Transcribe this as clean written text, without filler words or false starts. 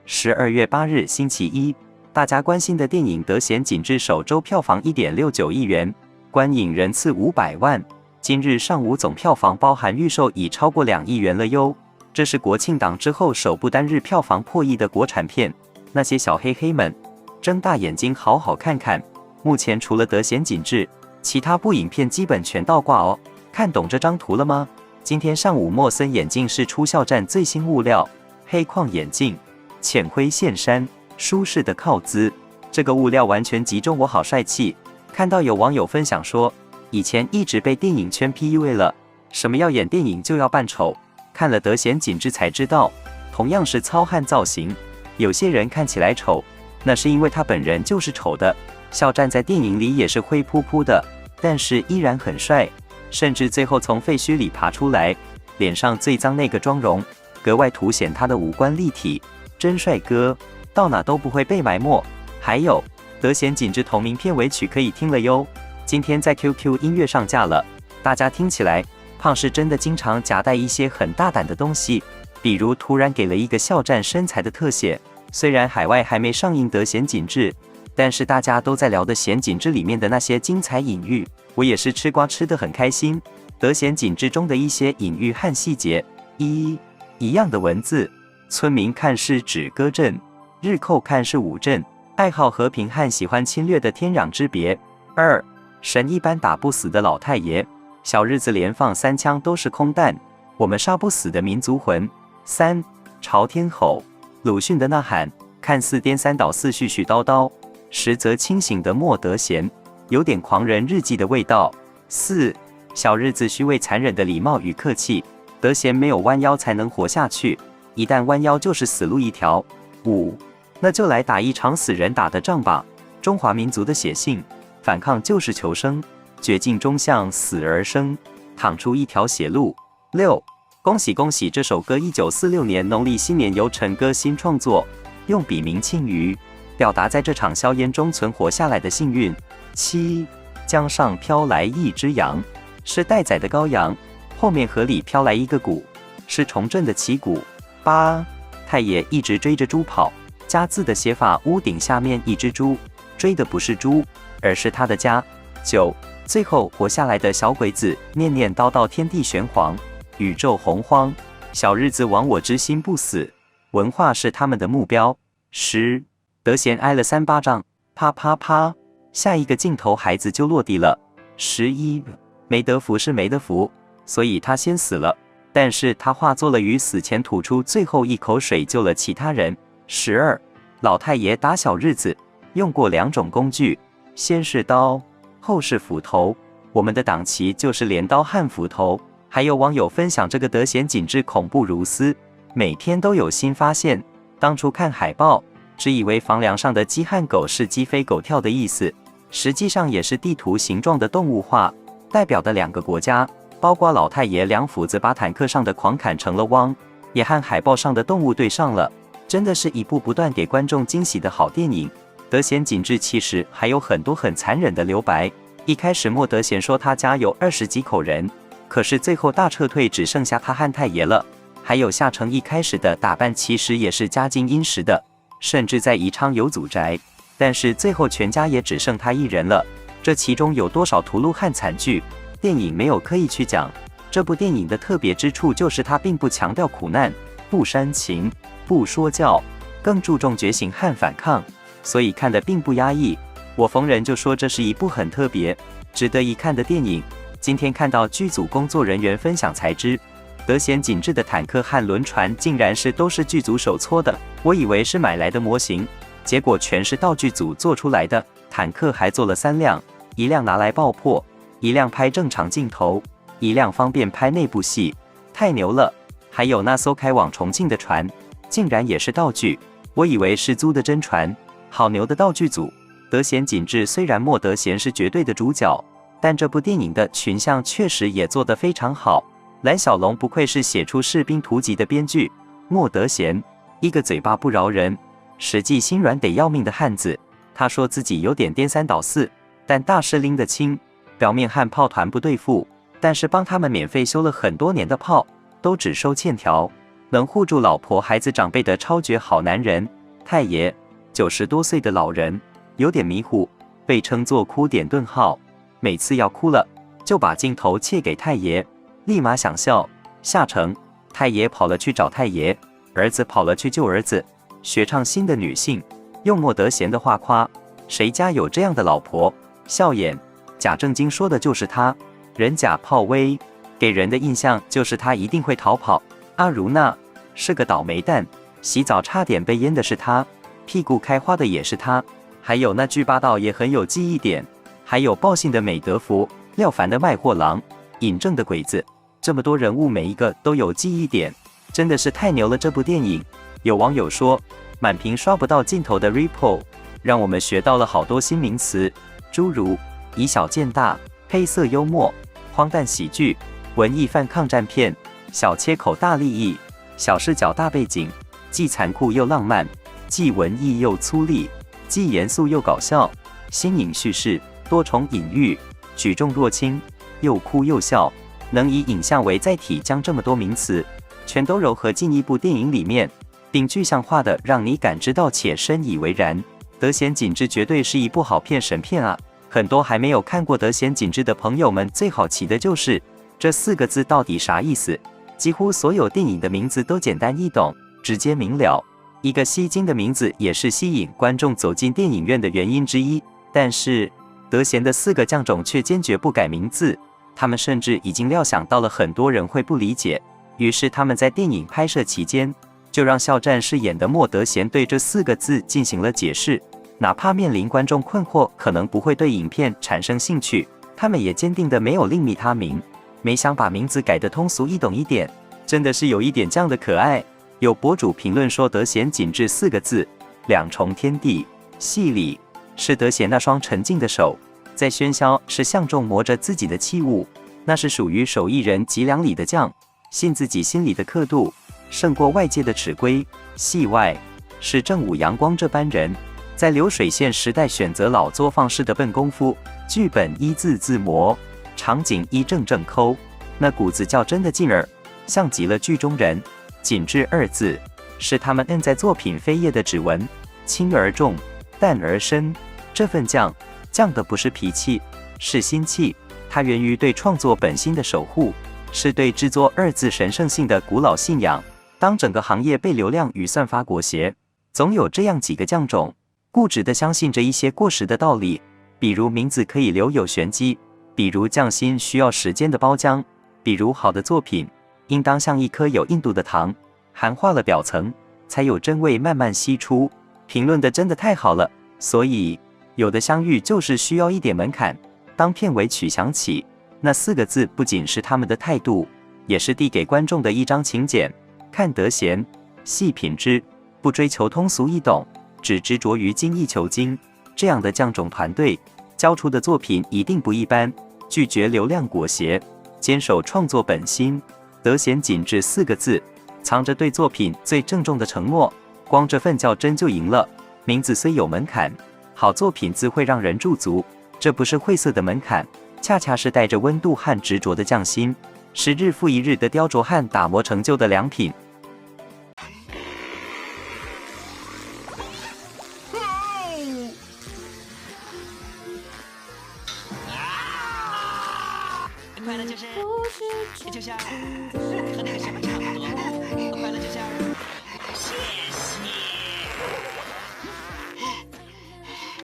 12月8日星期一，大家关心的电影《德贤景致》首周票房1.69亿元，观影人次500万。今日上午总票房包含预售已超过2亿元了哟。这是国庆档之后首部单日票房破亿的国产片。那些小黑黑们，睁大眼睛好好看看。目前除了《德贤景致》，其他部影片基本全倒挂哦。看懂这张图了吗？今天上午莫森眼镜是出校战最新物料，黑框眼镜，浅灰线衫，舒适的靠姿，这个物料完全集中我好帅气。看到有网友分享说，以前一直被电影圈 PUA 了，什么要演电影就要扮丑。看了《德贤景致》才知道，同样是糙汉造型，有些人看起来丑，那是因为他本人就是丑的。肖战在电影里也是灰扑扑的，但是依然很帅，甚至最后从废墟里爬出来，脸上最脏那个妆容，格外凸显他的五官立体，真帅哥，到哪都不会被埋没。还有《德贤景致》同名片尾曲可以听了哟，今天在 QQ 音乐上架了，大家听起来。胖是真的经常夹带一些很大胆的东西，比如突然给了一个肖战身材的特写。虽然海外还没上映《德贤景致》，但是大家都在聊《德贤景致》里面的那些精彩隐喻，我也是吃瓜吃得很开心。《德贤景致》中的一些隐喻和细节：一样的文字，村民看是指歌阵，日寇看是武阵，爱好和平和喜欢侵略的天壤之别。二神一般打不死的老太爷。小日子连放3枪都是空弹，我们杀不死的民族魂。3朝天吼，鲁迅的呐喊，看似颠三倒四絮絮叨叨，实则清醒的莫德贤，有点狂人日记的味道。4小日子虚伪残忍的礼貌与客气，德贤没有弯腰才能活下去，一旦弯腰就是死路一条。5那就来打一场死人打的仗吧，中华民族的血性，反抗就是求生。绝境中向死而生，淌出一条血路。6恭喜恭喜！这首歌1946年农历新年由陈歌辛创作，用笔名庆余，表达在这场硝烟中存活下来的幸运。7江上飘来一只羊，是待宰的羔羊，后面河里飘来一个鼓，是重振的旗鼓。8太爷一直追着猪跑，家字的写法，屋顶下面一只猪，追的不是猪，而是他的家。9最后活下来的小鬼子，念念叨叨天地玄黄，宇宙洪荒，小日子亡我之心不死，文化是他们的目标。10德贤挨了3巴掌，啪啪啪，下一个镜头孩子就落地了。11没得福是没得福，所以他先死了，但是他化作了鱼，死前吐出最后一口水救了其他人。12老太爷打小日子用过2种工具，先是刀，后是斧头，我们的党旗就是镰刀和斧头。还有网友分享这个德贤景致恐怖如斯，每天都有新发现。当初看海报，只以为房梁上的鸡和狗是鸡飞狗跳的意思，实际上也是地图形状的动物画，代表的2个国家，包括老太爷2斧子把坦克上的狂砍成了汪，也和海报上的动物对上了。真的是一部不断给观众惊喜的好电影。德贤景致其实还有很多很残忍的留白。一开始莫德贤说他家有20几口人，可是最后大撤退只剩下他和太爷了。还有夏城一开始的打扮其实也是家境殷实的，甚至在宜昌有祖宅，但是最后全家也只剩他一人了。这其中有多少屠戮和惨剧，电影没有刻意去讲。这部电影的特别之处就是它并不强调苦难，不煽情，不说教，更注重觉醒和反抗。所以看得并不压抑，我逢人就说这是一部很特别、值得一看的电影。今天看到剧组工作人员分享才知，德贤景致的坦克和轮船竟然都是剧组手搓的，我以为是买来的模型，结果全是道具组做出来的。坦克还做了3辆，1辆拿来爆破，1辆拍正常镜头，1辆方便拍内部戏，太牛了！还有那艘开往重庆的船，竟然也是道具，我以为是租的真船。好牛的道具组！德贤景致虽然莫德贤是绝对的主角，但这部电影的群像确实也做得非常好。蓝小龙不愧是写出《士兵突击》的编剧，莫德贤一个嘴巴不饶人，实际心软得要命的汉子。他说自己有点颠三倒四，但大事拎得清，表面和炮团不对付，但是帮他们免费修了很多年的炮，都只收欠条。能护住老婆孩子长辈的超绝好男人。太爷，90多岁的老人，有点迷糊，被称作哭点顿号。每次要哭了，就把镜头切给太爷，立马想笑。下城，太爷跑了去找太爷，儿子跑了去救儿子。学唱新的女性，用莫德贤的话夸，谁家有这样的老婆？笑眼，贾正经说的就是他。人假炮威，给人的印象就是他一定会逃跑。阿如那是个倒霉蛋，洗澡差点被淹的是他，屁股开花的也是他，还有那句霸道也很有记忆点，还有报信的美德福、廖凡的卖货郎、尹正的鬼子，这么多人物每一个都有记忆点，真的是太牛了。这部电影，有网友说，满屏刷不到尽头的 repo， 让我们学到了好多新名词，诸如以小见大、黑色幽默、荒诞喜剧、文艺反抗战片、小切口大利益、小视角大背景，既残酷又浪漫，既文艺又粗粝，既严肃又搞笑，新颖叙事，多重隐喻，举重若轻，又哭又笑，能以影像为载体，将这么多名词全都糅合进一部电影里面，并具象化的让你感知到且深以为然。德贤景致绝对是一部好片，神片啊！很多还没有看过德贤景致的朋友们，最好奇的就是这4个字到底啥意思？几乎所有电影的名字都简单易懂，直接明了。一个吸睛的名字也是吸引观众走进电影院的原因之一。但是德贤的4个将种却坚决不改名字，他们甚至已经料想到了很多人会不理解，于是他们在电影拍摄期间就让肖战饰演的莫德贤对这4个字进行了解释。哪怕面临观众困惑，可能不会对影片产生兴趣，他们也坚定的没有另觅他名，没想把名字改得通俗易懂一点，真的是有一点这样的可爱。有博主评论说，德贤景致4个字，两重天地，戏里是德贤那双沉静的手，在喧嚣是相中磨着自己的器物，那是属于手艺人脊梁里的匠，信自己心里的刻度，胜过外界的尺规。戏外是正午阳光这般人，在流水线时代选择老作坊式的笨功夫，剧本一字字磨，场景一正正抠，那股子较真的劲儿，像极了剧中人。景致2字是他们摁在作品扉页的指纹，轻而重，淡而深。这份犟的不是脾气，是心气，它源于对创作本心的守护，是对制作2字神圣性的古老信仰。当整个行业被流量与算法裹挟，总有这样几个犟种，固执地相信着一些过时的道理，比如名字可以留有玄机，比如匠心需要时间的包浆，比如好的作品应当像一颗有硬度的糖，含化了表层，才有真味慢慢析出。评论的真的太好了，所以有的相遇就是需要一点门槛。当片尾曲响起，那4个字不仅是他们的态度，也是递给观众的一张请柬。看德贤，细品之，不追求通俗易懂，只执着于精益求精。这样的匠种团队交出的作品一定不一般，拒绝流量裹挟，坚守创作本心。德贤景致4个字，藏着对作品最郑重的承诺，光这份较真就赢了。名字虽有门槛，好作品自会让人驻足，这不是晦涩的门槛，恰恰是带着温度和执着的匠心，是日复一日的雕琢和打磨成就的良品。快乐就是，就像和那个什么差不多，快乐就像。